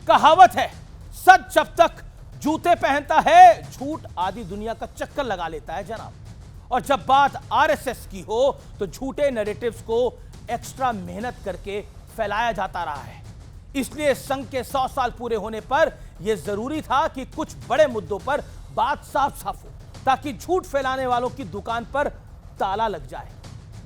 कहावत है, सच जब तक जूते पहनता है, झूठ आदि दुनिया का चक्कर लगा लेता है जनाब। और जब बात आरएसएस की हो तो झूठे नैरेटिव्स को एक्स्ट्रा मेहनत करके फैलाया जाता रहा है। इसलिए संघ के 100 साल पूरे होने पर यह जरूरी था कि कुछ बड़े मुद्दों पर बात साफ साफ हो, ताकि झूठ फैलाने वालों की दुकान पर ताला लग जाए।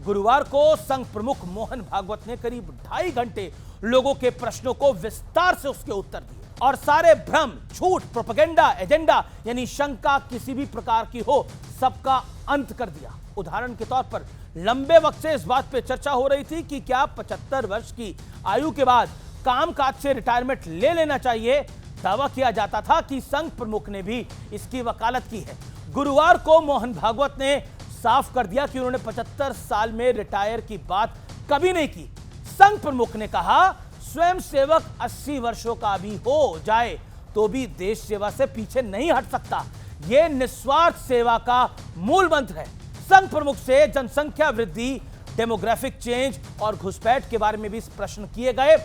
गुरुवार को संघ प्रमुख मोहन भागवत ने करीब 2.5 घंटे लोगों के प्रश्नों को विस्तार से उसके उत्तर दिए और सारे भ्रम, झूठ, प्रोपेगेंडा, एजेंडा यानी शंका किसी भी प्रकार की हो, सबका अंत कर दिया। उदाहरण के तौर पर लंबे वक्त से इस बात पे चर्चा हो रही थी कि क्या 75 वर्ष की आयु के बाद कामकाज से रिटायरमेंट ले लेना चाहिए। दावा किया जाता था कि संघ प्रमुख ने भी इसकी वकालत की है। गुरुवार को मोहन भागवत ने साफ कर दिया कि उन्होंने 75 साल में रिटायर की बात कभी नहीं की। संघ प्रमुख ने कहा, स्वयं सेवक 80 वर्षों का भी हो जाए तो भी देश सेवा से पीछे नहीं हट सकता। यह निस्वार्थ सेवा का मूल मंत्र है। संघ प्रमुख से जनसंख्या वृद्धि, डेमोग्राफिक चेंज और घुसपैठ के बारे में भी प्रश्न किए गए,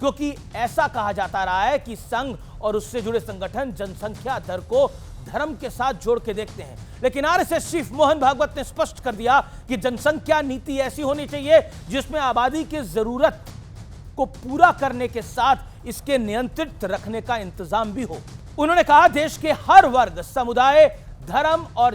क्योंकि ऐसा कहा जाता रहा है कि संघ और उससे जुड़े संगठन जनसंख्या दर को धर्म के साथ जोड़ के देखते हैं। लेकिन आरएसएस चीफ मोहन भागवत ने स्पष्ट कर दिया कि जनसंख्या नीति ऐसी होनी चाहिए जिसमें आबादी की जरूरत को पूरा करने के साथ इसके नियंत्रित रखने का इंतजाम भी हो। उन्होंने कहा, देश के हर वर्ग, समुदाय, धर्म और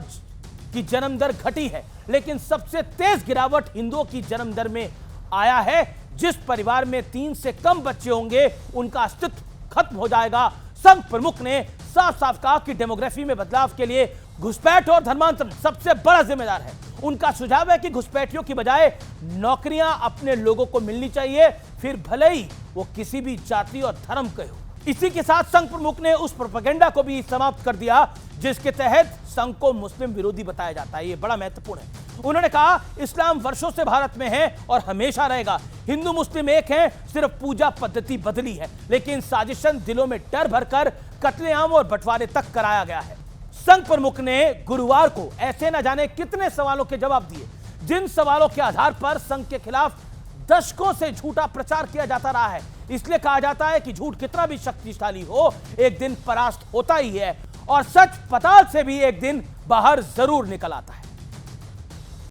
की जन्म दर घटी है, लेकिन सबसे तेज गिरावट हिंदुओं की जन्म दर में आया है। जिस परिवार में 3 से कम बच्चे होंगे उनका अस्तित्व खत्म हो जाएगा। संघ प्रमुख ने साफ साफ कहा कि डेमोग्राफी में बदलाव के लिए घुसपैठ और धर्मांतरण सबसे बड़ा जिम्मेदार है। उनका सुझाव है कि घुसपैठियों की बजाय नौकरियां अपने लोगों को मिलनी चाहिए, फिर भले ही वो किसी भी जाति और धर्म के हो। इसी के साथ संघ प्रमुख ने उस प्रोपेगेंडा को भी समाप्त कर दिया जिसके तहत संघ को मुस्लिम विरोधी बताया जाता है। यह बड़ा महत्वपूर्ण है। उन्होंने कहा, इस्लाम वर्षों से भारत में है और हमेशा रहेगा। हिंदू मुस्लिम एक हैं, सिर्फ पूजा पद्धति बदली है, लेकिन साजिशन दिलों में डर भरकर कत्लेआम और बंटवारे तक कराया गया है। संघ प्रमुख ने गुरुवार को ऐसे न जाने कितने सवालों के जवाब दिए, जिन सवालों के आधार पर संघ के खिलाफ दशकों से झूठा प्रचार किया जाता रहा है। इसलिए कहा जाता है कि झूठ कितना भी शक्तिशाली हो, एक दिन परास्त होता ही है और सच पताल से भी एक दिन बाहर जरूर निकल आता है।